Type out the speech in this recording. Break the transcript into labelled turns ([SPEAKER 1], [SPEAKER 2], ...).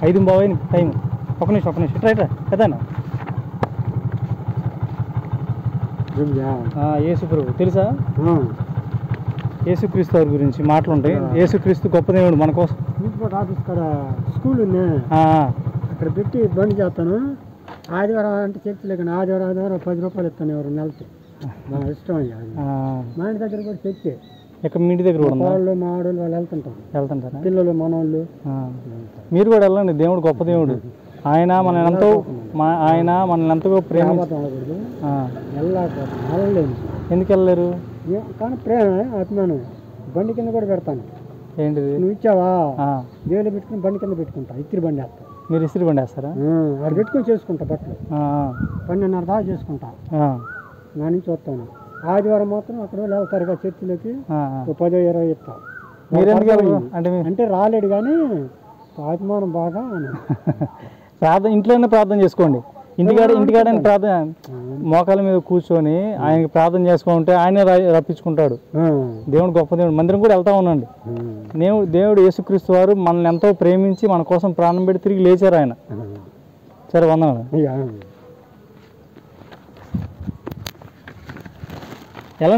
[SPEAKER 1] 5:15 అయింది టైం. ఒక నిమిషం రైట్ కదన్నా. యేసుప్రభు తెలుసా? యేసుక్రీస్తు వారి గురించి మాటలుంటాయి. యేసుక్రీస్తు గొప్ప దేవుడు మన కోసం.
[SPEAKER 2] ఆఫీస్ కాడ స్కూల్ ఉంది, అక్కడ పెట్టి బండి చేస్తాను. ఆదివారం అంటే చర్చి లేకుండా ఆదివారం 10 రూపాయలు ఇస్తాను ఎవరు నెలకి. మా ఇష్టం అయ్యా. మా ఇంటి దగ్గర కూడా చర్చి.
[SPEAKER 1] ఇక్కడ మీ ఇంటి దగ్గర కూడా
[SPEAKER 2] వాళ్ళు మా ఆడవాళ్ళు వాళ్ళు వెళ్తుంటారా, పిల్లలు మనవాళ్ళు.
[SPEAKER 1] మీరు కూడా వెళ్ళండి. దేవుడు గొప్ప దేవుడు. ఆయన మనల్ని ఎంతో
[SPEAKER 2] ప్రేమకూడదు. వెళ్ళలేము.
[SPEAKER 1] ఎందుకు వెళ్ళలేరు?
[SPEAKER 2] కానీ ప్రేమ అభిమానం. బండి కింద కూడా పెడతాను.
[SPEAKER 1] ఏంటిది?
[SPEAKER 2] నువ్వు ఇచ్చావా దేవుళ్ళు పెట్టుకుని బండి కింద పెట్టుకుంటా. ఇస్త్రీ బండి వేస్తా.
[SPEAKER 1] మీరు ఇస్త్రీ బండి వేస్తారా?
[SPEAKER 2] అది పెట్టుకుని చేసుకుంటా. బట్టలు 12:30 దాకా చేసుకుంటా. నా నుంచి వస్తాను. ఆదివారం మాత్రం అక్కడ వెళ్తారుగా చర్చిలోకి. 10-20 ఇస్తా. అంటే రాలేడు కానీ అభిమానం బాగా.
[SPEAKER 1] ప్రార్థన ఇంట్లోనే ప్రార్థన చేసుకోండి. ఇంటికాడ ప్రార్థన మోకాల మీద కూర్చొని ఆయనకి ప్రార్థన చేసుకుంటే ఆయనే రప్పించుకుంటాడు. దేవుడు గొప్ప దేవుడు. మందిరం కూడా వెళ్తా ఉండండి. దేవుడు యేసుక్రీస్తు వారు మనల్ని ఎంతో ప్రేమించి మన కోసం ప్రాణం పెట్టి తిరిగి లేచారు ఆయన. సరే, వందనాలు. ఎలా